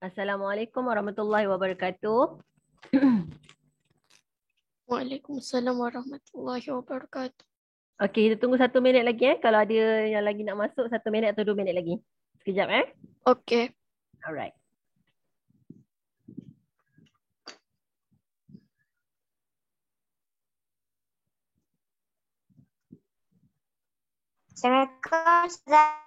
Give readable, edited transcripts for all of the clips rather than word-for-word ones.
Assalamualaikum warahmatullahi wabarakatuh. Waalaikumsalam warahmatullahi wabarakatuh. Okey, kita tunggu 1 minit lagi Kalau ada yang lagi nak masuk 1 minit atau 2 minit lagi. Sekejap Okey. Alright. Assalamualaikum Ustazah.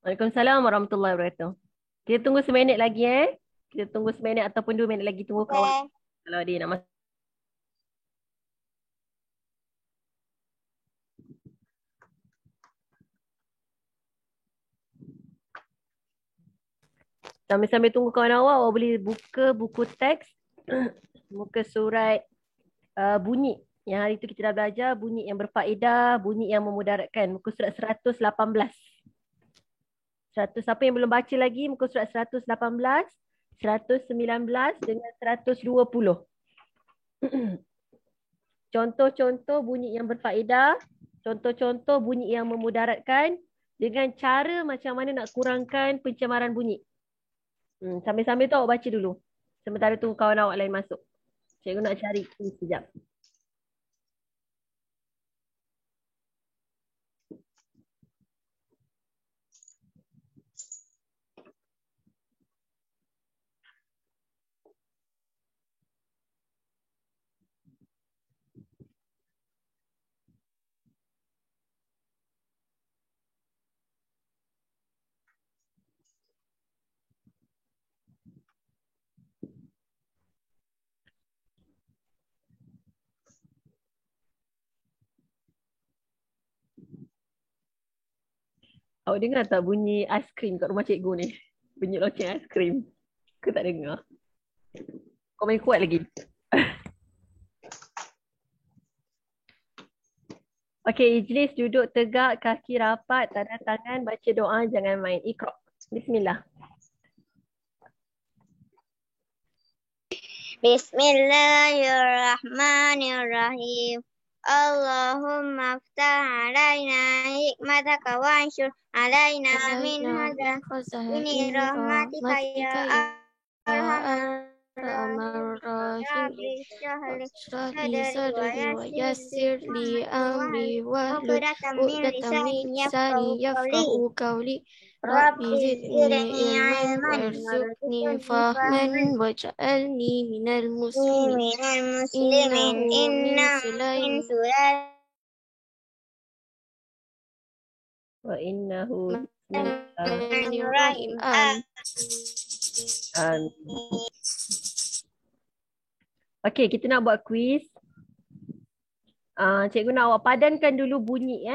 Waalaikumsalam warahmatullahi wabarakatuh. Kita tunggu 1 minit lagi Kita tunggu 1 minit ataupun 2 minit lagi tunggu kawan. Okay. Kalau dia nak masuk. Sambil-sambil tunggu kawan awak boleh buka buku teks. Muka surat bunyi. Yang hari tu kita dah belajar bunyi yang berfaedah, bunyi yang memudaratkan. Muka surat 118. Siapa yang belum baca lagi muka surat 118, 119 dengan 120. Contoh-contoh bunyi yang berfaedah, contoh-contoh bunyi yang memudaratkan dengan cara macam mana nak kurangkan pencemaran bunyi. Sambil-sambil tu awak baca dulu. Sementara tunggu kawan awak lain masuk. Cikgu nak cari sekejap. Awak dengar tak bunyi aiskrim kat rumah cikgu ni? Bunyi loceng aiskrim. Ke tak dengar? Kau main kuat lagi. Okey, Ijlis duduk tegak, kaki rapat, tanda tangan, baca doa, jangan main. Iqra. Bismillah. Bismillahirrahmanirrahim. Allahumma aftah alaina hikmataka wa anshur alaina min hadha ini rahmatika ya Arhamar Rahimin. Shrah li sadri wa yassir li amri wahlul 'uqdatam min lisani yafqahu qawli. Rabbi zidni ilman warzuqni fahman waj'alni minal muslimin. Innahu min Sulaiman Wa innahu Bismillahirrahmanirrahim. Okey, kita nak buat quiz. Cikgu nak awak padankan dulu bunyi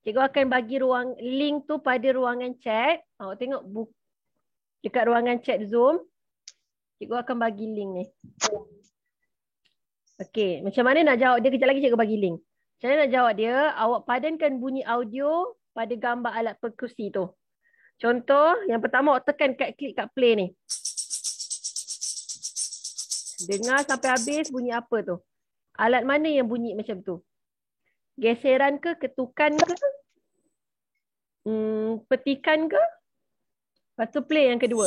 Cikgu akan bagi ruang link tu pada ruangan chat. Awak tengok dekat ruangan chat Zoom. Cikgu akan bagi link ni. Okey, macam mana nak jawab dia? Kejap lagi cikgu bagi link. Macam mana nak jawab dia? Awak padankan bunyi audio pada gambar alat perkusi tu. Contoh, yang pertama awak tekan klik kat play ni. Dengar sampai habis bunyi apa tu? Alat mana yang bunyi macam tu? Geseran ke? Ketukan ke? Petikan ke? Lepas tu play yang kedua.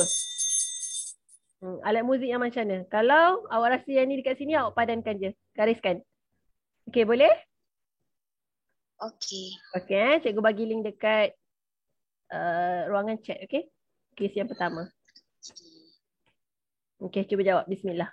Alat muzik yang macam mana? Kalau awak rasa yang ni dekat sini, awak padankan je. Gariskan. Okey, boleh? Okey. Okey, cikgu bagi link dekat ruangan chat, okey? Kes yang pertama. Okey, cuba jawab. Bismillah.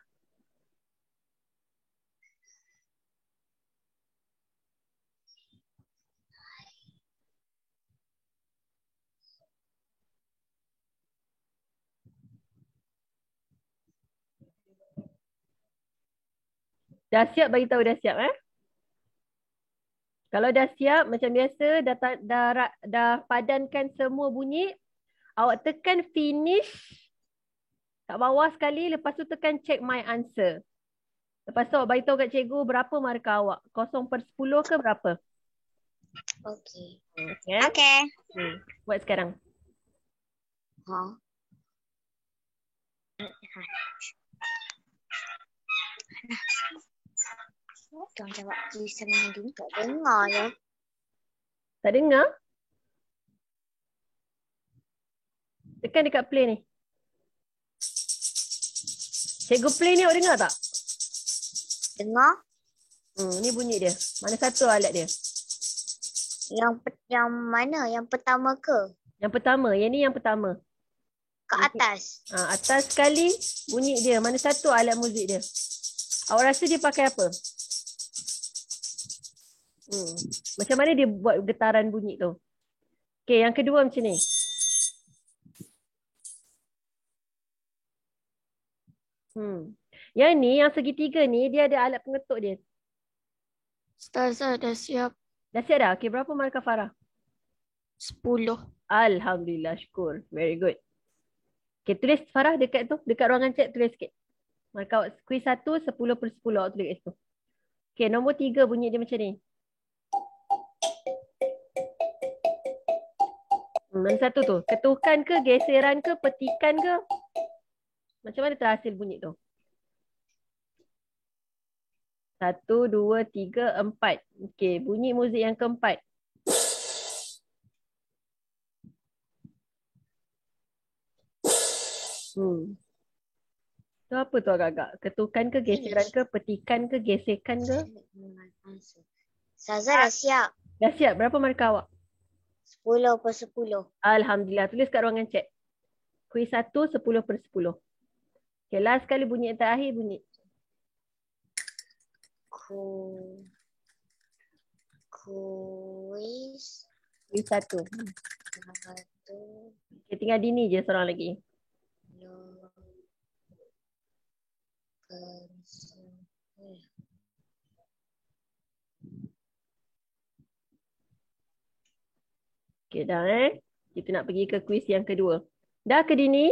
Dah siap bagi tahu dah siap Kalau dah siap macam biasa dah padankan semua bunyi, awak tekan finish kat bawah sekali, lepas tu tekan check my answer. Lepas tu awak bagi tahu kat cikgu berapa markah awak. 0/10 ke berapa? Okey. Okey. Buat sekarang. Tuan jawab tulisan ni tak dengar ya. Tak dengar? Tekan dekat play ni. Cikgu play ni awak dengar tak? Dengar? Ni bunyi dia. Mana satu alat dia? Yang mana? Yang pertama ke? Yang pertama. Yang ni yang pertama. Ke atas? Atas sekali bunyi dia. Mana satu alat muzik dia? Awak rasa dia pakai apa? Macam mana dia buat getaran bunyi tu? Okey, yang kedua macam ni. Yang ni, yang segitiga ni, dia ada alat pengetuk dia. Ustazah dah siap. Dah siap dah? Okey, berapa markah Farah? 10. Alhamdulillah, syukur. Very good. Okey, tulis Farah dekat tu. Dekat ruangan chat tulis sikit. Markah awak kuis 1, 10/10 awak tulis kat situ. Okey, nombor 3 bunyi dia macam ni. Mana satu tu? Ketukan ke, geseran ke, petikan ke? Macam mana terhasil bunyi tu? 1, 2, 3, 4. Okey, bunyi muzik yang keempat. Tu apa tu agak-agak? Ketukan ke, geseran ke, petikan ke, gesekan ke? Ustazah dah siap. Dah siap? Berapa markah awak? 10/10. Alhamdulillah. Tulis kat ruangan chat. Kuis 1, 10/10. Okay, last kali bunyi yang terakhir bunyi. Kuis. Kuis 1. Okay, tinggal Dini je seorang lagi. Okay, dah Kita nak pergi ke kuis yang kedua. Dah ke Dini?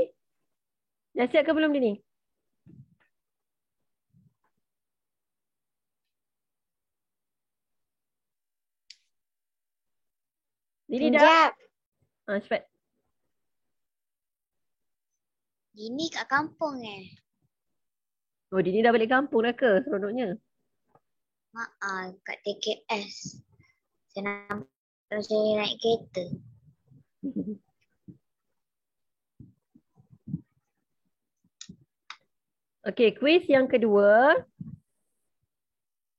Dah siap ke belum Dini? Dini dah? Cepat. Dini kat kampung Oh, Dini dah balik kampung dah ke? Seronoknya. Kat TKS. Saya naik kereta. Okey, kuis yang kedua.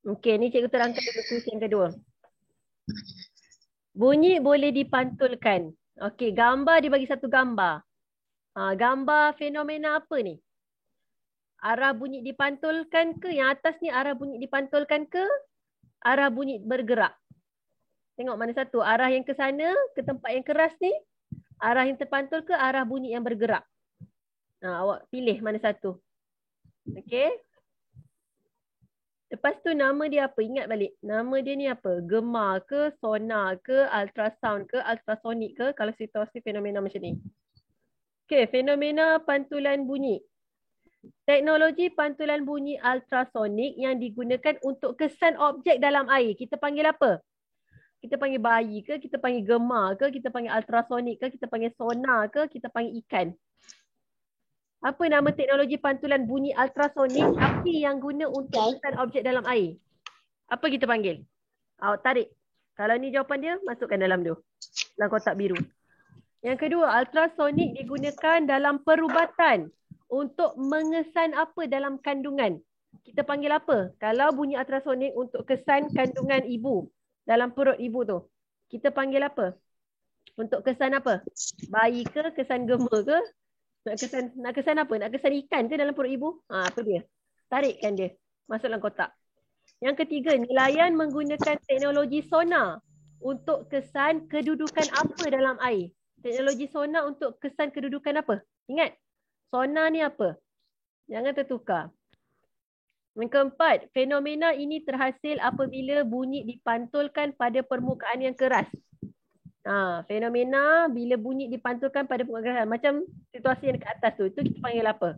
Okey, ni cikgu terangkan dulu kuis yang kedua. Bunyi boleh dipantulkan. Okey, gambar dibagi satu gambar. Gambar fenomena apa ni? Arah bunyi dipantulkan ke? Yang atas ni arah bunyi dipantulkan ke? Arah bunyi bergerak. Tengok mana satu. Arah yang ke sana, ke tempat yang keras ni. Arah yang terpantul ke arah bunyi yang bergerak. Awak pilih mana satu. Okey. Lepas tu nama dia apa? Ingat balik. Nama dia ni apa? Gemar ke, sonar ke, ultrasound ke, ultrasonik ke, kalau situasi fenomena macam ni. Okey, fenomena pantulan bunyi. Teknologi pantulan bunyi ultrasonik yang digunakan untuk kesan objek dalam air. Kita panggil apa? Kita panggil bayi ke, kita panggil gemar ke, kita panggil ultrasonik ke, kita panggil sonar ke, kita panggil ikan. Apa nama teknologi pantulan bunyi ultrasonik tapi yang guna untuk kesan objek dalam air? Apa kita panggil? Awak tarik. Kalau ni jawapan dia, masukkan dalam tu. Dalam kotak biru. Yang kedua, ultrasonik digunakan dalam perubatan untuk mengesan apa dalam kandungan. Kita panggil apa? Kalau bunyi ultrasonik untuk kesan kandungan ibu dalam perut ibu tu, kita panggil apa? Untuk kesan apa? Bayi ke, kesan gemar ke? Nak kesan apa? Nak kesan ikan ke dalam perut ibu? Apa dia? Tarikkan dia. Masuk dalam kotak. Yang ketiga, nelayan menggunakan teknologi sonar untuk kesan kedudukan apa dalam air. Teknologi sonar untuk kesan kedudukan apa? Ingat, sonar ni apa? Jangan tertukar. Yang keempat, fenomena ini terhasil apabila bunyi dipantulkan pada permukaan yang keras. Fenomena bila bunyi dipantulkan pada permukaan keras. Macam situasi yang dekat atas tu. Itu kita panggil apa?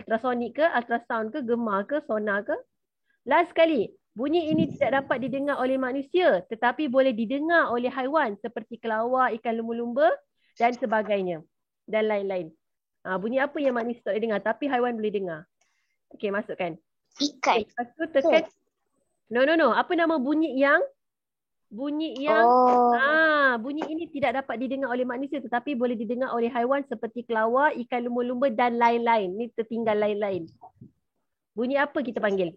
Ultrasonik ke, ultrasound ke, gemar ke, sonar ke? Last sekali, bunyi ini tidak dapat didengar oleh manusia tetapi boleh didengar oleh haiwan seperti kelawar, ikan lumba-lumba dan sebagainya. Dan lain-lain. Bunyi apa yang manusia tak boleh dengar tapi haiwan boleh dengar? Okey, masukkan. Ikan. Lepas tu tekan. No. Apa nama bunyi yang bunyi ini tidak dapat didengar oleh manusia tetapi boleh didengar oleh haiwan seperti kelawar, ikan lumba-lumba dan lain-lain. Ni tertinggal lain-lain. Bunyi apa kita panggil?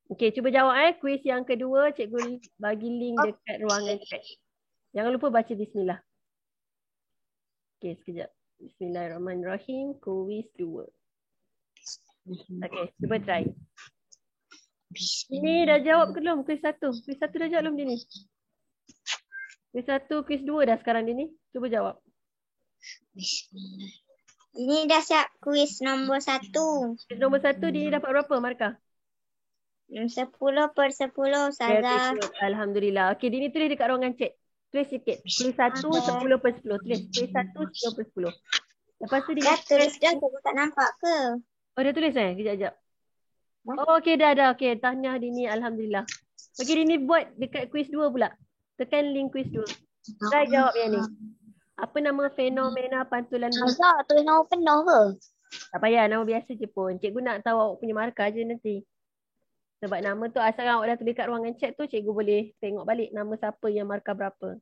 Okey, cuba jawab kuis yang kedua. Cikgu bagi link dekat ruangan chat. Jangan lupa baca bismillah. Okey, sekejap. Bismillahirrahmanirrahim. Kuis 2. Okey, cuba try. Ini dah jawab ke belum? Kuis 1. Kuis 1 dah jawab belum dia ni? Kuis 1, kuis 2 dah sekarang dia ni. Cuba jawab. Bismillah. Ini dah siap kuis nombor 1. Kuis nombor 1 dia ni dapat berapa markah? 10/10, Ustazah. Very good. Alhamdulillah. Okey, dia ni tulis dekat ruangan chat. Tulis sikit. Kuis 1 10/10. Tulis. Kuis 1 10/10. Lepas tu dia Dah tulis dah, aku tak nampak ke? Oh, dah tulis Kejap. Oh, okey dah. Okey, tahniah Dini. Alhamdulillah. Okey, Dini buat dekat kuis 2 pula. Tekan link kuis 2. Try jawab yang ni. Apa nama fenomena pantulan bumi? Ustazah, tulis nama penuh ke? Tak payah, nama biasa je pun. Cikgu nak tahu awak punya markah je nanti. Sebab nama tu asal awak dah tulis kat ruangan chat tu, cikgu boleh tengok balik nama siapa yang markah berapa.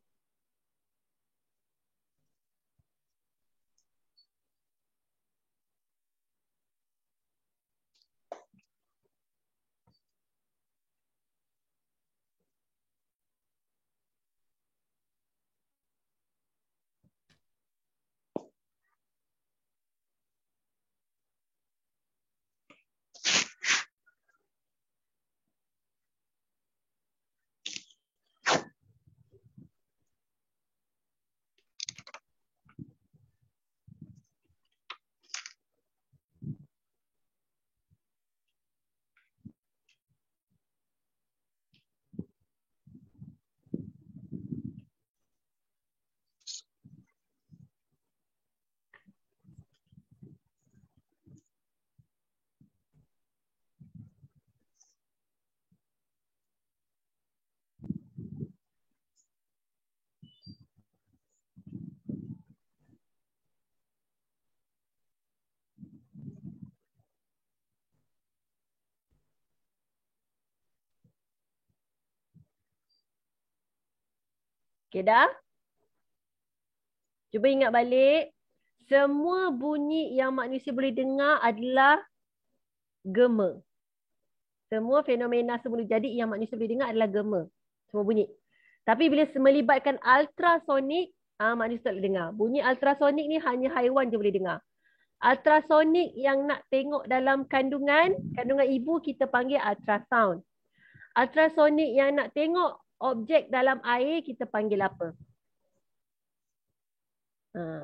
Okey dah? Cuba ingat balik. Semua bunyi yang manusia boleh dengar adalah gema. Semua fenomena semula jadi yang manusia boleh dengar adalah gema. Semua bunyi. Tapi bila melibatkan ultrasonik, manusia tak boleh dengar. Bunyi ultrasonik ni hanya haiwan je boleh dengar. Ultrasonik yang nak tengok dalam kandungan ibu kita panggil ultrasound. Ultrasonik yang nak tengok objek dalam air kita panggil apa?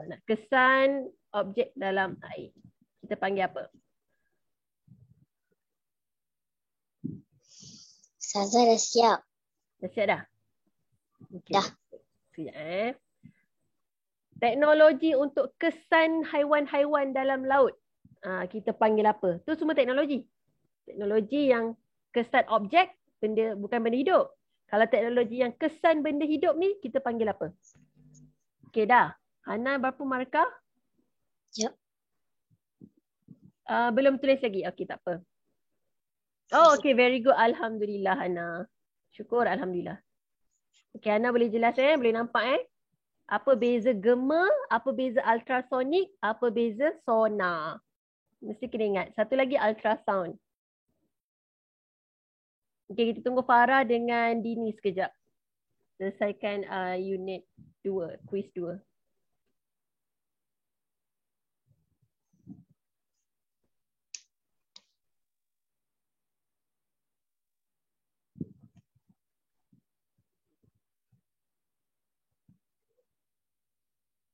Nak kesan objek dalam air. Kita panggil apa? Ustazah dah siap. Dah siap dah? Okay. Dah. Sekejap Teknologi untuk kesan haiwan-haiwan dalam laut. Kita panggil apa? Tu semua teknologi. Teknologi yang kesan objek, bukan benda hidup. Kalau teknologi yang kesan benda hidup ni, kita panggil apa? Okey dah. Hana berapa markah? Ya. Belum tulis lagi. Okey, tak apa. Oh, okey. Very good. Alhamdulillah, Hana. Syukur, Alhamdulillah. Okey, Hana boleh jelas boleh nampak apa beza gema, apa beza ultrasonik, apa beza sonar. Mesti kena ingat. Satu lagi ultrasound. Okey, kita tunggu Farah dengan Dini sekejap. Selesaikan unit 2, quiz 2.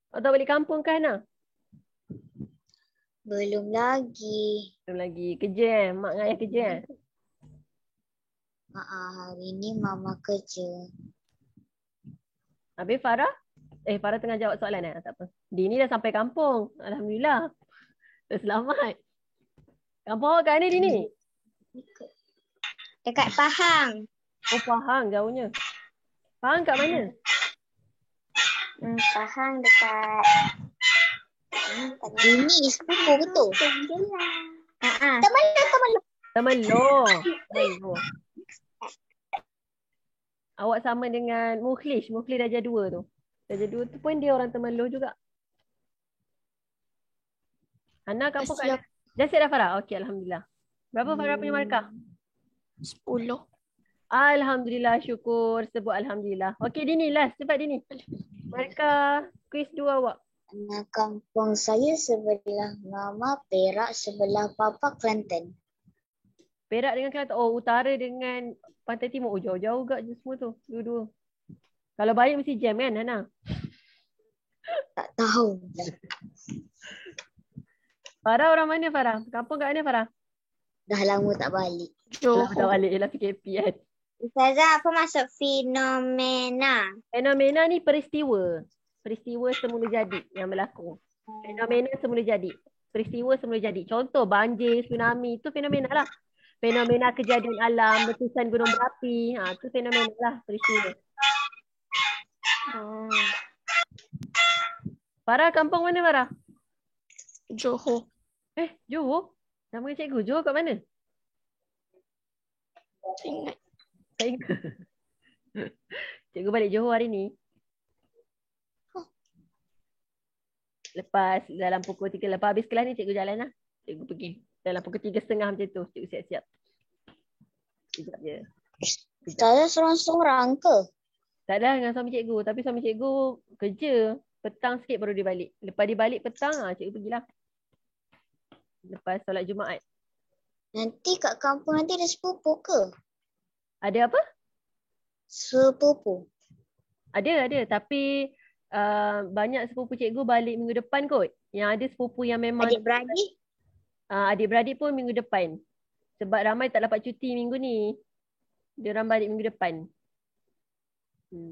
Atau balik kampung ke Hana? Belum lagi. Belum lagi. Kerja Mak dengan ayah kerja Hari ni mama kerja. Habis Farah? Farah tengah jawab soalan Tak apa. Dini dah sampai kampung. Alhamdulillah. Selamat. Kampung awak kat mana Dini? Dekat Pahang. Oh, Pahang jauhnya. Pahang kat mana? Pahang dekat ini sepupu betul. Temelloh. Awak sama dengan Mukhlis. Mukhlis darjah 2 tu. Darjah 2 tu pun dia orang Temerloh juga. Hana Dah kampung kat siap. mana? Dah siap dah Farah? Okey, Alhamdulillah. Berapa Farah punya markah? 10. Alhamdulillah, syukur. Sebut Alhamdulillah. Okey, Dini last. Cepat Dini. Markah kuis 2 awak. Anak kampung saya sebelah mama Perak, sebelah papa Kelantan. Perak dengan Kelantan. Oh, utara dengan Pantai Timur. Oh, jauh-jauh gak je semua tu. Dua-dua. Kalau balik mesti jam kan, Hana? Tak tahu. Farah orang mana Farah? Kampung kat mana Farah? Dah lama tak balik. Kalau tak Johor. balik ialah PKP kan. Ustazah, apa maksud fenomena? Fenomena ni peristiwa. Peristiwa semula jadi yang berlaku. Fenomena semula jadi. Peristiwa semula jadi. Contoh banjir, tsunami. Itu fenomena lah. Fenomena kejadian alam, letusan gunung berapi. Ha, tu fenomena lah peristiwa. Farah kampung mana Farah? Johor. Johor? Nama cikgu. Johor kat mana? Tak ingat. Tak ingat. Cikgu balik Johor hari ni. Lepas dalam pukul 3. Lepas habis kelas ni cikgu jalan lah. Cikgu pergi. Dalam pukul 3.30 macam tu. Cikgu siap-siap. Sekejap je. Ustazah seorang-seorang ke? Tak ada dengan suami cikgu. Tapi suami cikgu kerja. Petang sikit baru dia balik. Lepas dia balik petang, cikgu pergilah. Lepas solat Jumaat. Nanti kat kampung nanti ada sepupu ke? Ada apa? Sepupu. Ada. Tapi banyak sepupu cikgu balik minggu depan kot. Yang ada sepupu yang memang Adik-beradik? adik-beradik pun minggu depan. Sebab ramai tak dapat cuti minggu ni. Dia orang balik minggu depan.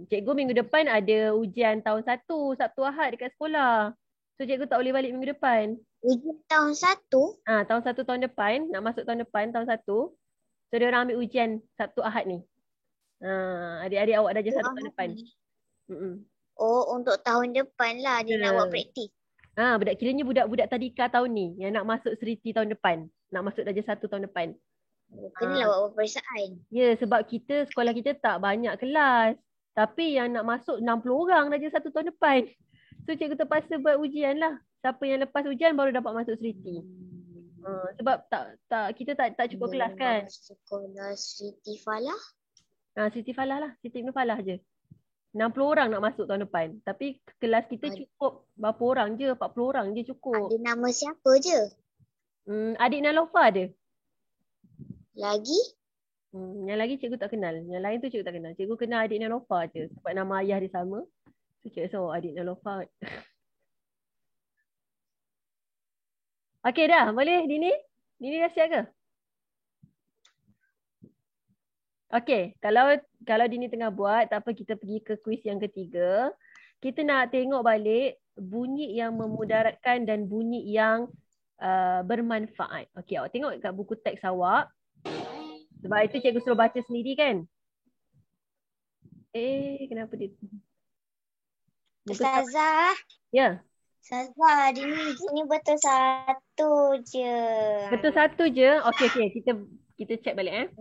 Cikgu minggu depan ada ujian tahun 1, Sabtu Ahad dekat sekolah. So cikgu tak boleh balik minggu depan. Ujian tahun 1? Tahun 1 tahun depan, nak masuk tahun depan, tahun 1. So dia orang ambil ujian Sabtu Ahad ni. Adik-adik awak darjah 1 tahun depan. Oh, untuk tahun depan lah dia nak buat praktis. Kiranya budak-budak tadika tahun ni yang nak masuk seriti tahun depan. Nak masuk darjah 1 tahun depan. Kenalah buat peperiksaan. Ya, sebab sekolah kita tak banyak kelas. Tapi yang nak masuk 60 orang darjah 1 tahun depan. So cikgu terpaksa buat ujian lah. Siapa yang lepas ujian baru dapat masuk seriti. Sebab kita tak cukup kelas kan. Sekolah Siti Falah? Siti Falah lah. Siti Ibn Falah je. 60 orang nak masuk tahun depan. Tapi kelas kita cukup berapa orang je? 40 orang je cukup. Ada nama siapa je? Adik Nalofa ada. Lagi? Yang lagi cikgu tak kenal. Yang lain tu cikgu tak kenal. Cikgu kenal adik Nalofa je. Sebab nama ayah dia sama. So cikgu adik Nalofa. Okey dah. Boleh Dini? Dini dah siap ke? Okey. Kalau Dini tengah buat, tak apa, kita pergi ke kuis yang ketiga. Kita nak tengok balik bunyi yang memudaratkan dan bunyi yang bermanfaat. Okey, awak tengok kat buku teks awak. Sebab itu cikgu suruh baca sendiri kan? Kenapa dia? Ustazah. Ya. Ustazah, sini betul 1 je. Betul 1 je? Okey. Kita check balik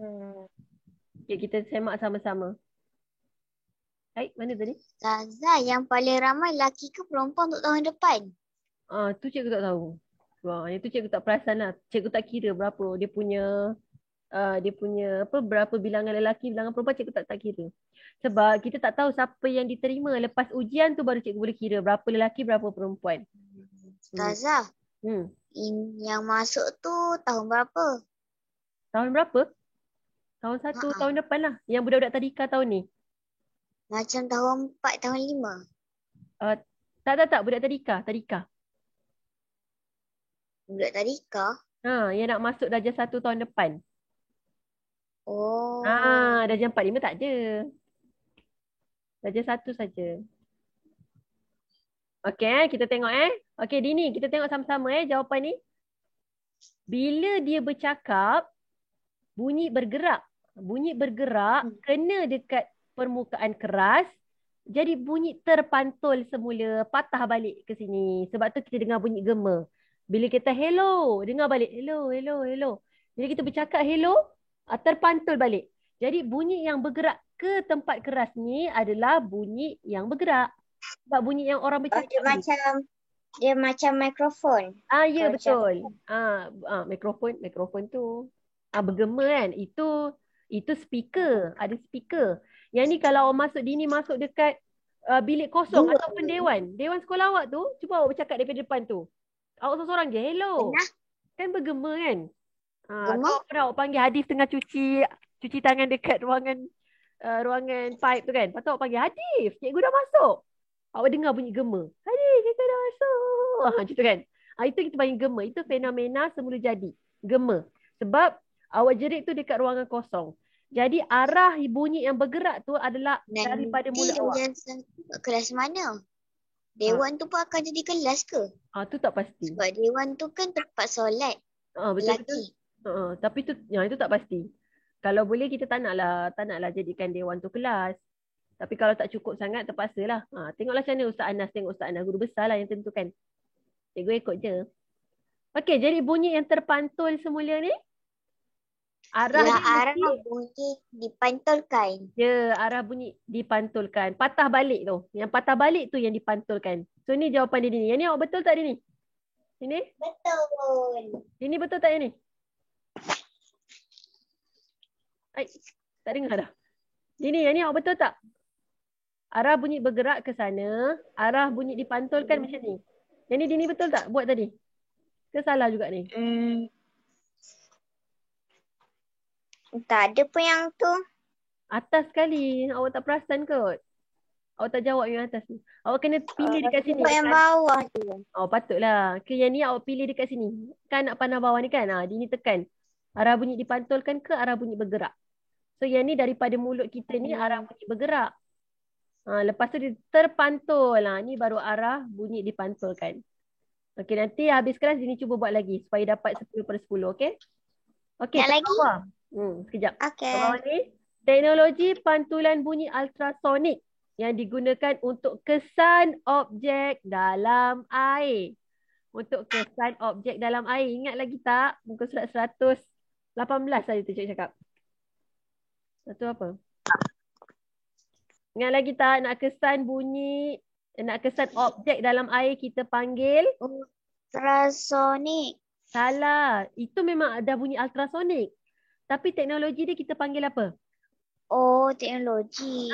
Okay, kita semak sama-sama. Baik, mana tadi? Ustazah, yang paling ramai lelaki ke perempuan untuk tahun depan? Tu cikgu tak tahu. Itu cikgu tak perasan lah. Cikgu tak kira berapa dia punya berapa bilangan lelaki, bilangan perempuan cikgu tak kira. Sebab kita tak tahu siapa yang diterima. Lepas ujian tu baru cikgu boleh kira berapa lelaki, berapa perempuan. Ustazah, yang masuk tu tahun berapa? Tahun berapa? Tahun 1, tahun depan lah. Yang budak-budak tadika tahun ni. Macam tahun 4, tahun 5? Tak. Budak tadika. Budak tadika? Yang nak masuk darjah 1 tahun depan. Oh. Darjah 4, 5 tak ada. Darjah 1 saja. Okey, kita tengok Okey, Dini, kita tengok sama-sama jawapan ni. Bila dia bercakap, bunyi bergerak. Bunyi bergerak kena dekat permukaan keras. Jadi bunyi terpantul semula, patah balik ke sini. Sebab tu kita dengar bunyi gema. Bila kita hello, dengar balik hello. Bila kita bercakap hello, terpantul balik. Jadi bunyi yang bergerak ke tempat keras ni adalah bunyi yang bergerak. Sebab bunyi yang orang Oh, bercakap ni. dia macam mikrofon. Ya Kalau betul. Mikrofon tu. Bergema kan. Itu speaker. Ada speaker. Yang ni kalau awak masuk dekat bilik kosong Dua. ataupun dewan. Dewan sekolah awak tu, cuba awak bercakap daripada depan tu. Awak seorang-seorang je, hello. Pernah Kan bergema kan? gema? Kau pernah awak panggil Hadif tengah cuci tangan dekat ruangan pipe tu kan. Lepas tu awak panggil Hadif, cikgu dah masuk. Awak dengar bunyi gema. Hadif, cikgu dah masuk. Macam tu kan. Itu kita panggil gema. Itu fenomena semula jadi. Gema. Sebab awak jerit tu dekat ruangan kosong. Jadi arah bunyi yang bergerak tu adalah daripada mulut awak. Nanti kelas mana? Dewan tu pun akan jadi kelas ke? Tu tak pasti. Sebab dewan tu kan tempat solat. Betul-betul. Tapi itu tak pasti. Kalau boleh kita tak naklah jadikan dewan tu kelas. Tapi kalau tak cukup sangat terpaksalah. Tengoklah macam mana Ustaz Anas tengok Ustaz Anas. Guru besar lah yang tentukan. Cikgu ikut je. Okey, jadi bunyi yang terpantul semula ni. Arah bunyi dipantulkan. Arah bunyi dipantulkan. Patah balik tu. Yang patah balik tu yang dipantulkan. So ni jawapan dia ni. Yang ni awak betul tak dia ni? Ini? Betul. Ini betul tak yang ni? Tak dengar dah. Yang ni awak betul tak? Arah bunyi bergerak ke sana. Arah bunyi dipantulkan macam ni. Yang ni dia ni betul tak buat tadi? Ke salah juga ni? Tak ada pun yang tu. Atas sekali. Awak tak perasan kot. Awak tak jawab yang atas ni. Awak kena pilih dekat sini. Yang bawah tu. Patutlah. Yang ni awak pilih dekat sini. Kan nak panah bawah ni kan? Dia ni tekan. Arah bunyi dipantulkan ke arah bunyi bergerak. So yang ni daripada mulut kita ni arah bunyi bergerak. Lepas tu dia terpantul. Ni baru arah bunyi dipantulkan. Okey, nanti habis kelas Dini cuba buat lagi supaya dapat 10/10. Okey? Okey, nak lagi? Sekejap. Okey. Bawah ni, teknologi pantulan bunyi ultrasonik yang digunakan untuk kesan objek dalam air. Untuk kesan objek dalam air. Ingat lagi tak? Muka surat 118 tadi tu cikgu cakap. Satu apa? Ingat lagi tak nak kesan bunyi, nak kesan objek dalam air kita panggil? Ultrasonik. Salah. Itu memang ada bunyi ultrasonik. Tapi teknologi dia kita panggil apa? Oh, teknologi.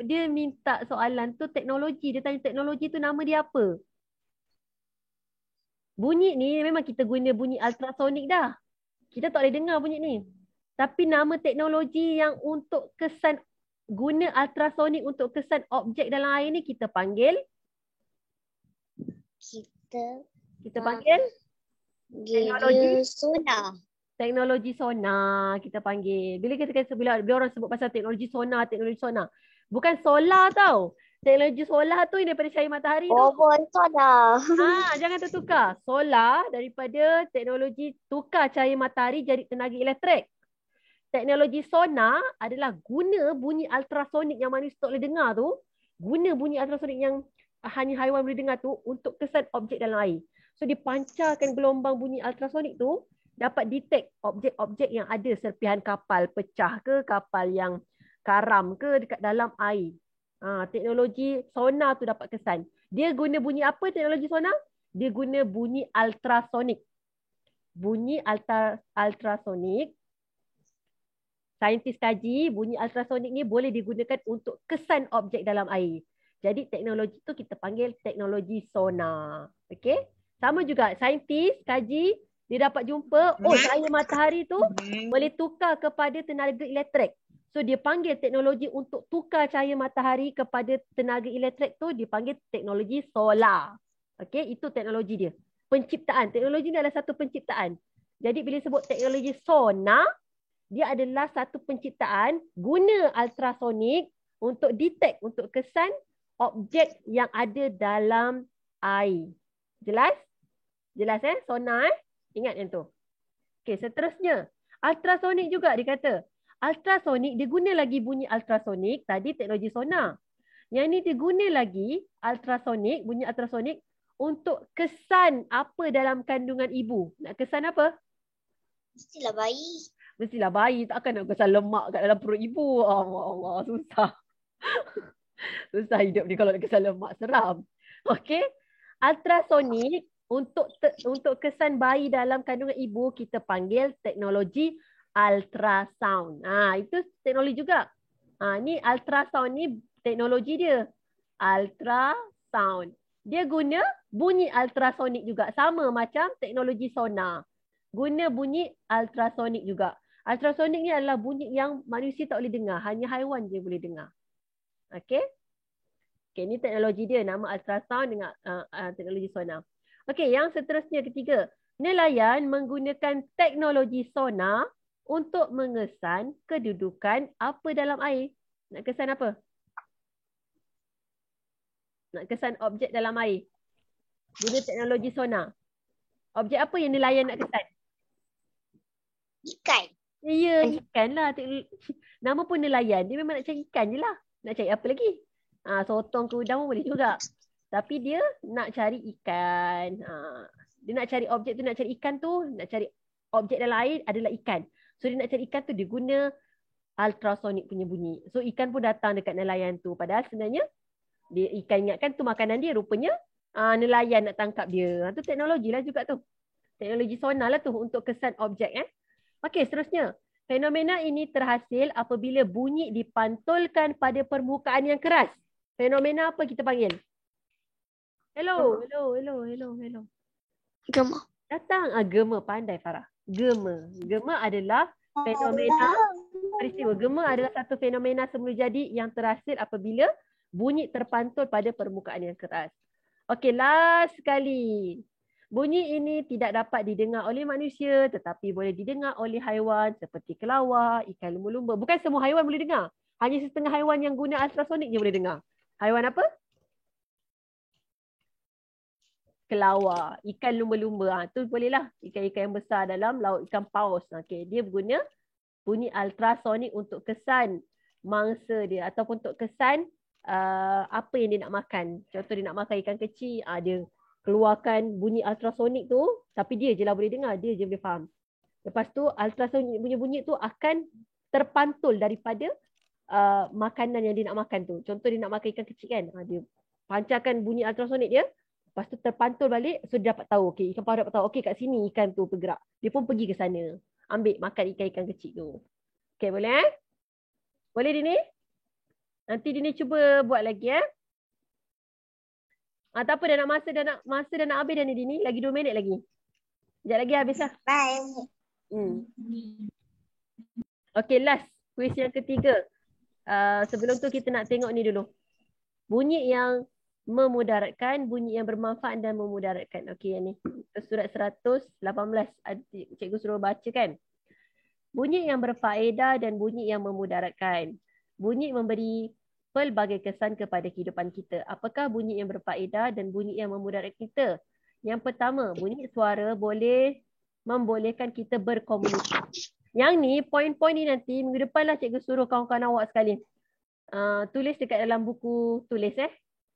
Dia minta soalan tu teknologi. Dia tanya teknologi tu nama dia apa? Bunyi ni memang kita guna bunyi ultrasonik dah. Kita tak boleh dengar bunyi ni. Tapi nama teknologi yang untuk kesan guna ultrasonik untuk kesan objek dalam air ni kita panggil? Kita panggil? Teknologi sonar. Teknologi sonar kita panggil. Bila orang sebut pasal teknologi sonar. Bukan solar tau. Teknologi solar tu daripada cahaya matahari tu. Solar. Jangan tertukar. Solar daripada teknologi tukar cahaya matahari jadi tenaga elektrik. Teknologi sonar adalah guna bunyi ultrasonik yang manusia tak boleh dengar tu. Guna bunyi ultrasonik yang hanya haiwan boleh dengar tu untuk kesan objek dalam air. So dipancarkan gelombang bunyi ultrasonik tu dapat detect objek-objek yang ada serpihan kapal pecah ke, kapal yang karam ke dekat dalam air. Teknologi sonar tu dapat kesan. Dia guna bunyi apa teknologi sonar? Dia guna bunyi ultrasonik. Bunyi ultrasonik. Saintis kaji bunyi ultrasonik ni boleh digunakan untuk kesan objek dalam air. Jadi teknologi tu kita panggil teknologi sonar. Okey? Sama juga saintis kaji dia dapat jumpa cahaya matahari tu boleh tukar kepada tenaga elektrik. So dia panggil teknologi untuk tukar cahaya matahari kepada tenaga elektrik tu dipanggil teknologi solar. Okey, itu teknologi dia. Penciptaan. Teknologi ni adalah satu penciptaan. Jadi bila sebut teknologi sonar, dia adalah satu penciptaan guna ultrasonik untuk detect, untuk kesan objek yang ada dalam air. Jelas? Jelas sonar Ingat yang tu. Okey, seterusnya. Ultrasonik juga dia kata. Ultrasonik, dia guna lagi bunyi ultrasonik. Tadi teknologi sonar. Yang ni dia guna lagi ultrasonik, bunyi ultrasonik untuk kesan apa dalam kandungan ibu. Nak kesan apa? Mestilah bayi. Mestilah bayi. Takkan nak kesan lemak kat dalam perut ibu. Allah, susah. Susah hidup ni kalau nak kesan lemak, seram. Okey. Ultrasonik untuk kesan bayi dalam kandungan ibu kita panggil teknologi ultrasound. Itu teknologi juga. Ni ultrasound ni teknologi dia. Ultrasound. Dia guna bunyi ultrasonik juga. Sama macam teknologi sonar. Guna bunyi ultrasonik juga. Ultrasonik ni adalah bunyi yang manusia tak boleh dengar. Hanya haiwan je boleh dengar. Okey. Okey, ni teknologi dia. Nama ultrasound dengan teknologi sonar. Okey, yang seterusnya ketiga. Nelayan menggunakan teknologi sonar untuk mengesan kedudukan apa dalam air. Nak kesan apa? Nak kesan objek dalam air. Guna teknologi sonar. Objek apa yang nelayan nak kesan? Ikan. Ya, ikan lah. Nama pun nelayan. Dia memang nak cari ikan je lah. Nak cari apa lagi? Sotong ke udang pun boleh juga. Tapi dia nak cari ikan. Dia nak cari objek tu, nak cari ikan tu, nak cari objek dalam air adalah ikan. So dia nak cari ikan tu, dia guna ultrasonik punya bunyi. So ikan pun datang dekat nelayan tu. Padahal sebenarnya dia ikan ingatkan tu makanan dia, rupanya nelayan nak tangkap dia. Tu teknologi lah juga tu. Teknologi sonar lah tu untuk kesan objek. Okey, seterusnya. Fenomena ini terhasil apabila bunyi dipantulkan pada permukaan yang keras. Fenomena apa kita panggil? Hello. Gema. Datang. Gema. Pandai Farah. Gema. Gema adalah fenomena peristiwa. Gema adalah satu fenomena semula jadi yang terhasil apabila bunyi terpantul pada permukaan yang keras. Okey, last sekali. Bunyi ini tidak dapat didengar oleh manusia tetapi boleh didengar oleh haiwan seperti kelawar, ikan lumba-lumba. Bukan semua haiwan boleh dengar. Hanya setengah haiwan yang guna ultrasonik je boleh dengar. Haiwan apa? Kelawar, ikan lumba-lumba. Tu bolehlah. Ikan-ikan yang besar dalam laut, ikan paus. Okay. Dia guna bunyi ultrasonik untuk kesan mangsa dia ataupun untuk kesan apa yang dia nak makan. Contoh dia nak makan ikan kecil, dia keluarkan bunyi ultrasonik tu, tapi dia je lah boleh dengar, dia je boleh faham. Lepas tu ultrasonik bunyi-bunyi tu akan terpantul daripada makanan yang dia nak makan tu. Contoh dia nak makan ikan kecil kan, dia pancarkan bunyi ultrasonik dia, lepas tu terpantul balik, so dia dapat tahu, okay, ikan paus dapat tahu, okay kat sini ikan tu bergerak. Dia pun pergi ke sana, ambil makan ikan-ikan kecil tu. Okay, boleh Boleh Dini? Nanti Dini cuba buat lagi tak apa, dah nak masa dah nak habis dah ni Dini. Lagi 2 minit lagi. Sekejap lagi habis lah. Bye. Okay, last. Kuis yang ketiga. Sebelum tu kita nak tengok ni dulu. Bunyi yang memudaratkan, bunyi yang bermanfaat dan memudaratkan. Okay, yang ni. Surat 118. Cikgu suruh baca kan. Bunyi yang berfaedah dan bunyi yang memudaratkan. Bunyi memberi pelbagai kesan kepada kehidupan kita. Apakah bunyi yang berfaedah dan bunyi yang memudaratkan kita? Yang pertama, bunyi suara boleh membolehkan kita berkomunikasi. Yang ni, poin-poin ni nanti minggu depan lah cikgu suruh kawan-kawan awak sekali. Tulis dekat dalam buku tulis.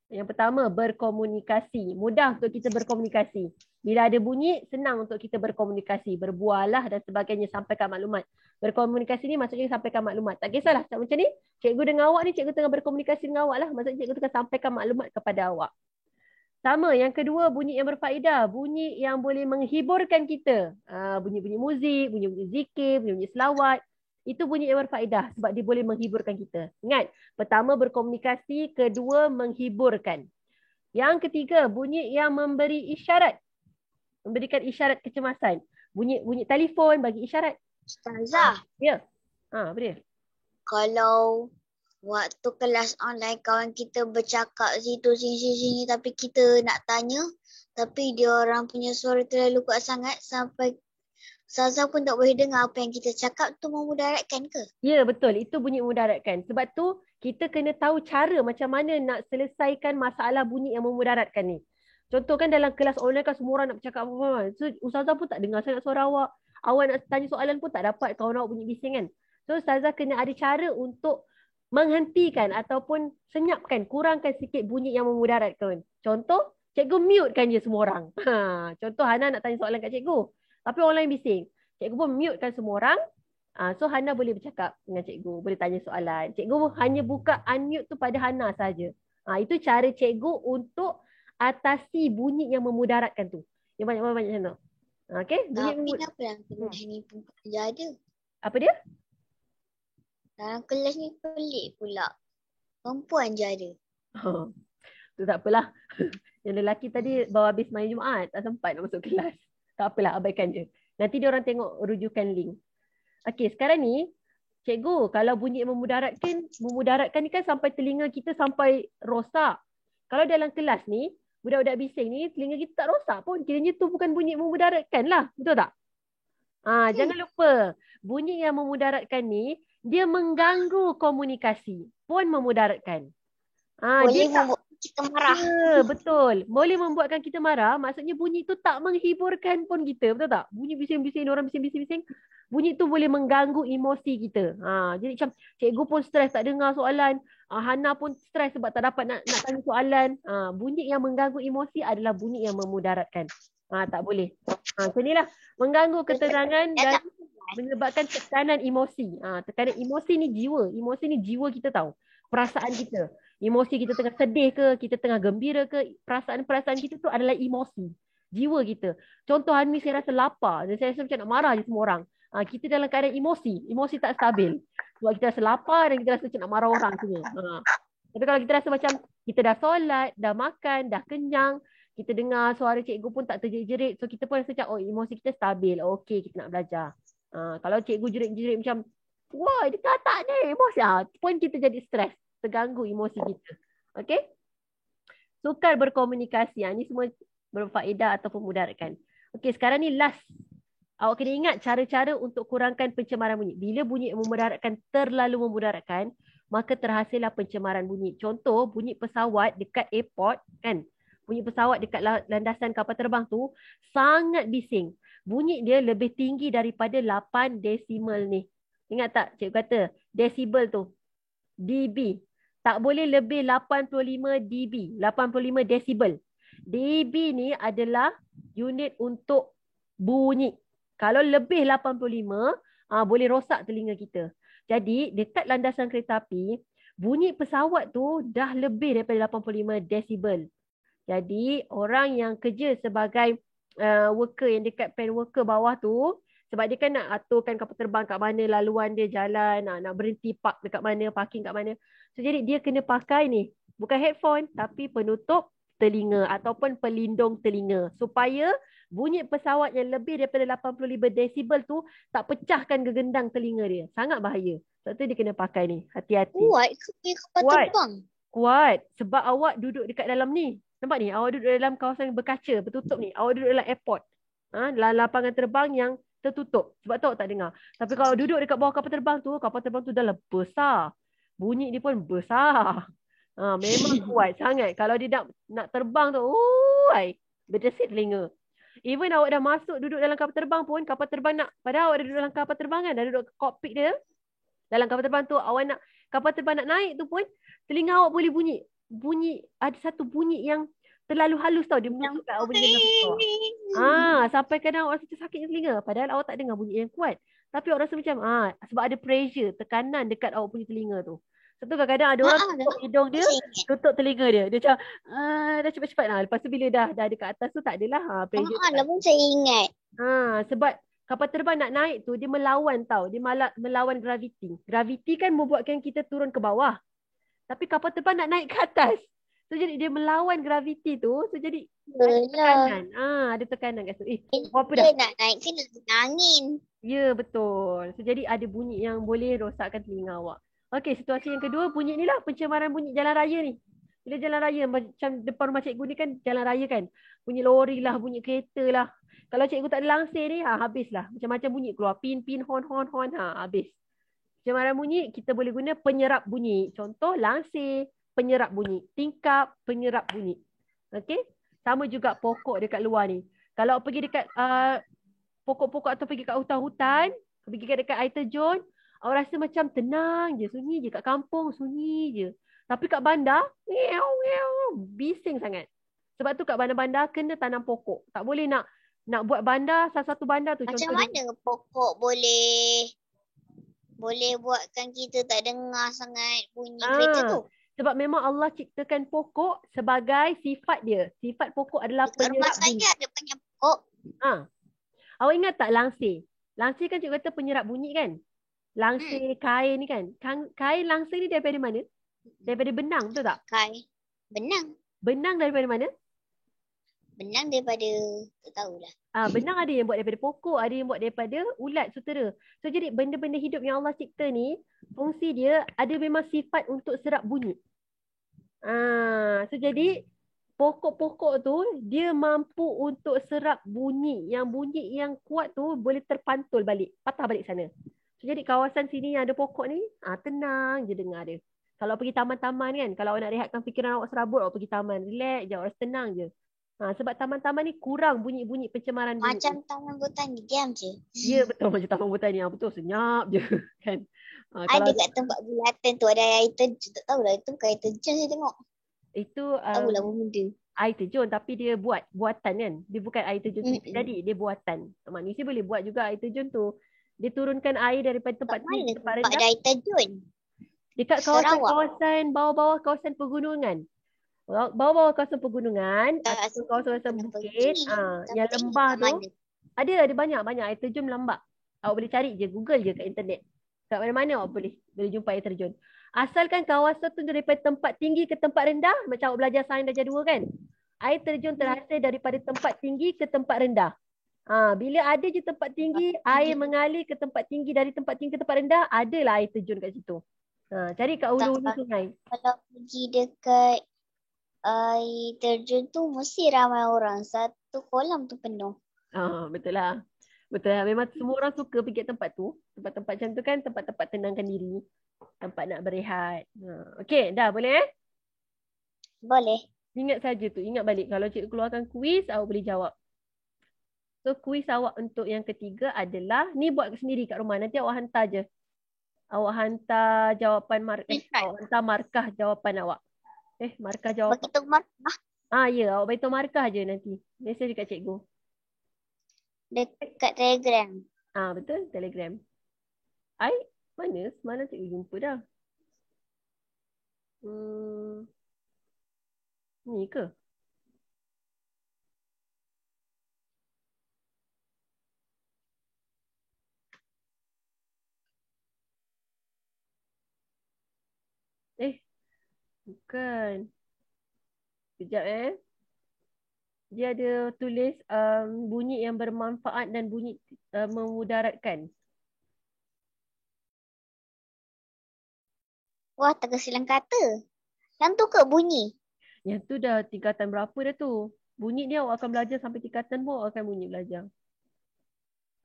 Yang pertama, berkomunikasi. Mudah untuk kita berkomunikasi. Bila ada bunyi, senang untuk kita berkomunikasi. Berbualah dan sebagainya, sampaikan maklumat. Berkomunikasi ni maksudnya sampaikan maklumat. Tak kisahlah, macam ni, cikgu dengan awak ni, cikgu tengah berkomunikasi dengan awak lah. Maksudnya cikgu tengah sampaikan maklumat kepada awak. Sama, yang kedua, bunyi yang berfaedah. Bunyi yang boleh menghiburkan kita. Bunyi-bunyi muzik, bunyi-bunyi zikir, bunyi-bunyi selawat. Itu bunyi yang berfaedah sebab dia boleh menghiburkan kita. Ingat, pertama berkomunikasi, kedua menghiburkan. Yang ketiga, bunyi yang memberi isyarat. Memberikan isyarat kecemasan. Bunyi telefon bagi isyarat. Ustazah. Ya. Apa dia? Kalau waktu kelas online kawan kita bercakap situ sini tapi kita nak tanya tapi dia orang punya suara terlalu kuat sangat sampai Ustazah pun tak boleh dengar apa yang kita cakap, tu memudaratkan ke? Ya, betul. Itu bunyi memudaratkan. Sebab tu kita kena tahu cara macam mana nak selesaikan masalah bunyi yang memudaratkan ni. Contoh kan dalam kelas online kan semua orang nak bercakap apa-apa. So Ustazah pun tak dengar sangat suara awak. Awak nak tanya soalan pun tak dapat kawan awak bunyi bising kan. So Ustazah kena ada cara untuk menghentikan ataupun senyapkan, kurangkan sikit bunyi yang memudaratkan. Contoh, cikgu mute kan je semua orang. Contoh Hana nak tanya soalan kat cikgu. Tapi orang lain bising. Cikgu pun mute kan semua orang. So Hana boleh bercakap dengan cikgu, boleh tanya soalan. Cikgu hanya buka unmute tu pada Hana saja. Itu cara cikgu untuk atasi bunyi yang memudaratkan tu. Yang banyak-banyak Hana. Okey, bunyi Tapi kenapa dalam kelas ni perempuan je ada? apa dia? Dalam kelas ni pelik pula. Perempuan je ada. Tu tak apalah. Yang lelaki tadi bawa habis main Jumaat, tak sempat nak masuk kelas. Tak apalah, abaikan je. Nanti dia orang tengok rujukan link. Okey, sekarang ni cikgu, kalau bunyi yang memudaratkan ni kan sampai telinga kita sampai rosak. Kalau dalam kelas ni, budak-budak bising ni, telinga kita tak rosak pun. Kiranya tu bukan bunyi memudaratkan lah. Betul tak? Jangan lupa, bunyi yang memudaratkan ni, dia mengganggu komunikasi. Pun memudaratkan. Boleh membuat kita marah. Ya, betul. Boleh membuatkan kita marah, maksudnya bunyi tu tak menghiburkan pun kita. Betul tak? Bunyi bising-bising, orang bising-bising. Bunyi tu boleh mengganggu emosi kita. Jadi macam cikgu pun stres tak dengar soalan. Hana pun stres sebab tak dapat nak tanya soalan. Bunyi yang mengganggu emosi adalah bunyi yang memudaratkan. Tak boleh. So inilah mengganggu ketenangan dan menyebabkan tekanan emosi. Tekanan emosi ni jiwa. Emosi ni jiwa kita tahu. Perasaan kita. Emosi kita tengah sedih ke, kita tengah gembira ke, perasaan-perasaan kita tu adalah emosi. Jiwa kita. Contoh hari ni saya rasa lapar dan saya rasa macam nak marah je semua orang. Kita dalam keadaan emosi tak stabil. Sebab kita rasa lapar dan kita rasa macam nak marah orang semua. Tapi kalau kita rasa macam kita dah solat, dah makan, dah kenyang, kita dengar suara cikgu pun tak terjerit-jerit, so kita pun rasa macam emosi kita stabil. Okey, kita nak belajar. Kalau cikgu jerit-jerit macam wah, dia tak ni emosi, pun kita jadi stres, terganggu emosi kita. Okey? Sukar berkomunikasi. Ini semua berfaedah ataupun mudaratkan. Okey, sekarang ni last. Awak kena ingat cara-cara untuk kurangkan pencemaran bunyi. Bila bunyi memudaratkan terlalu memudaratkan, maka terhasillah pencemaran bunyi. Contoh, bunyi pesawat dekat airport kan. Bunyi pesawat dekat landasan kapal terbang tu sangat bising. Bunyi dia lebih tinggi daripada 8 desimal ni. Ingat tak cikgu kata desibel tu? dB. Tak boleh lebih 85 dB. 85 desibel. dB ni adalah unit untuk bunyi. Kalau lebih 85, boleh rosak telinga kita. Jadi, dekat landasan kereta api, bunyi pesawat tu dah lebih daripada 85 desibel. Jadi, orang yang kerja sebagai worker yang dekat pen worker bawah tu, sebab dia kan nak aturkan kapal terbang kat mana, laluan dia jalan, nak berhenti park dekat mana, parking kat mana. So, jadi dia kena pakai ni. Bukan headphone, tapi penutup telinga ataupun pelindung telinga. Supaya bunyi pesawat yang lebih daripada 85 desibel tu tak pecahkan gegendang telinga dia. Sangat bahaya. Sebab tu dia kena pakai ni. Hati-hati. Kuat ke kapal terbang? Kuat. Sebab awak duduk dekat dalam ni. Nampak ni? Awak duduk dalam kawasan berkaca, bertutup ni. Awak duduk dalam airport. Dalam lapangan terbang yang tertutup. Sebab tu awak tak dengar. Tapi kalau duduk dekat bawah kapal terbang tu dah besar. Bunyi dia pun besar. Memang kuat sangat. Kalau dia nak terbang tu, berdesit telinga. Even awak dah masuk duduk dalam kapal terbang pun, kapal terbang padahal awak dah duduk dalam kapal terbang kan, dah duduk kokpit dia. Dalam kapal terbang tu, kapal terbang nak naik tu pun, telinga awak boleh bunyi, ada satu bunyi yang terlalu halus tau. Dia menusukkan awak bunyi dengar. Sampai kadang awak rasa sakit telinga. Padahal awak tak dengar bunyi yang kuat. Tapi awak rasa macam, sebab ada pressure, tekanan dekat awak punya telinga tu. Satu kadang-kadang ada orang tutup hidung dia, tutup telinga dia. Dia macam, dah cepat-cepat lah. Lepas tu bila dah dekat atas tu tak adalah pressure. Pun saya ingat. Sebab kapal terbang nak naik tu, dia melawan tau. Dia melawan graviti. Graviti kan membuatkan kita turun ke bawah. Tapi kapal terbang nak naik ke atas. So jadi dia melawan graviti tu. So jadi ada tekanan. Ada tekanan kat situ. Apa dah? Dia nak naik sini nak angin. Ya, betul. So jadi ada bunyi yang boleh rosakkan telinga awak. Okey, situasi yang kedua, bunyi ni lah, pencemaran bunyi jalan raya ni. Bila jalan raya, macam depan rumah cikgu ni kan jalan raya kan. Bunyi lori lah, bunyi kereta lah. Kalau cikgu tak ada langsir ni, habislah. Macam-macam bunyi keluar. Pin, horn, habis. Pencemaran bunyi, kita boleh guna penyerap bunyi. Contoh, langsir, penyerap bunyi. Tingkap, penyerap bunyi. Okey? Sama juga pokok dekat luar ni. Kalau pergi dekat pokok-pokok atau pergi kat hutan-hutan, pergi dekat air terjun, awak rasa macam tenang je, sunyi je. Kat kampung, sunyi je. Tapi kat bandar, bising sangat. Sebab tu kat bandar-bandar kena tanam pokok. Tak boleh nak buat bandar, salah satu bandar tu. Macam mana pokok boleh Boleh buatkan kita tak dengar sangat bunyi kereta tu. Sebab memang Allah ciptakan pokok sebagai sifat dia. Sifat pokok adalah Dekat rumah penyerap bunyi. saya ada banyak pokok. Awak ingat tak langsir? Langsir kan cikgu kata penyerap bunyi kan? Langsir kain ni kan? Kain langsir ni daripada mana? Daripada benang, betul tak? Benang. Benang daripada mana? Benang daripada, tak tahulah. Benang ada yang buat daripada pokok, ada yang buat daripada ulat, sutera. So jadi benda-benda hidup yang Allah cipta ni, fungsi dia ada memang sifat untuk serap bunyi. So jadi pokok-pokok tu dia mampu untuk serap bunyi yang kuat tu boleh terpantul balik, patah balik sana. So jadi kawasan sini yang ada pokok ni, tenang je dengar dia. Kalau pergi taman-taman kan, kalau awak nak rehatkan fikiran awak serabut, awak pergi taman, relax je, awak rasa tenang je. Sebab taman-taman ni kurang bunyi-bunyi pencemaran bunyi. Macam taman botani, diam je. Ya betul, macam taman botani yang betul, senyap je kan. Ada kat tempat bulatan tu ada air terjun, tak tahulah itu bukan air terjun saya tengok. Itu tahulah benda. Air terjun tapi dia buatan kan. Dia bukan air terjun jadi dia buatan. Manusia boleh buat juga air terjun tu. Dia turunkan air daripada tempat tinggi ke tempat rendah. Ada air terjun? Dekat kawasan bawah-bawah kawasan pegunungan. Bawah-bawah kawasan pegunungan atau kawasan bukit, yang lembah tu ada banyak air terjun melambak. Awak boleh cari je, Google je kat internet. Kat mana-mana awak boleh jumpa air terjun. Asalkan kawasan tu daripada tempat tinggi ke tempat rendah, macam awak belajar sains darjah 2 kan. Air terjun terhasil daripada tempat tinggi ke tempat rendah. Bila ada je tempat tinggi, air mengalir ke tempat tinggi, dari tempat tinggi ke tempat rendah, adalah air terjun kat situ. Cari kat hulu-hulu sungai. Kalau pergi dekat air terjun tu mesti ramai orang. Satu kolam tu penuh. Betul lah. Betul lah. Memang semua orang suka pergi tempat tu. Tempat-tempat macam tu kan, tempat-tempat tenangkan diri. Tempat nak berehat. Okey, dah boleh Boleh. Ingat saja tu. Ingat balik. Kalau cikgu keluarkan kuis, awak boleh jawab. So, kuis awak untuk yang ketiga adalah, ni buat sendiri kat rumah. Nanti awak hantar je. Awak hantar jawapan awak hantar markah jawapan awak. Markah jawapan. Beritahu markah? Ya, awak beritahu markah je nanti. Mesej dekat cikgu. Dekat Telegram. Betul, Telegram. Mana? Semalam cikgu jumpa dah. Ni ke? Bukan. Sekejap Dia ada tulis bunyi yang bermanfaat dan bunyi memudaratkan. Wah, terkesilang kata. Yang tu ke bunyi? Yang tu dah tingkatan berapa dah tu? Bunyi ni awak akan belajar sampai tingkatan pun awak akan bunyi belajar.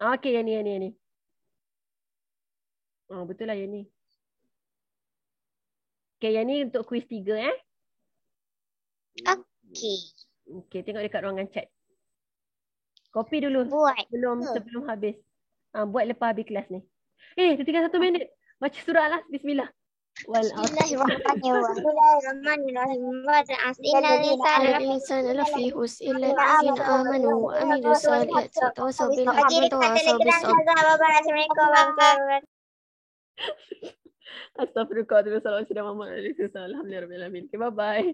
Okey, yang ni. Betul lah yang ni. Okey, yang ni untuk kuis 3 Okey, tengok dekat ruangan chat. Copy dulu. Buat. Sebelum habis. Buat lepas habis kelas ni. Dah tinggal 1 minit. Baca surah lah. Bismillah. Bismillahirrahmanirrahim. Al-insana lafi khusr illa allazina amanu wa amilus solihati wa tawasaw bil haqqi wa tawasaw bis sabr. Astagfirullah. Alhamdulillah. Bye bye.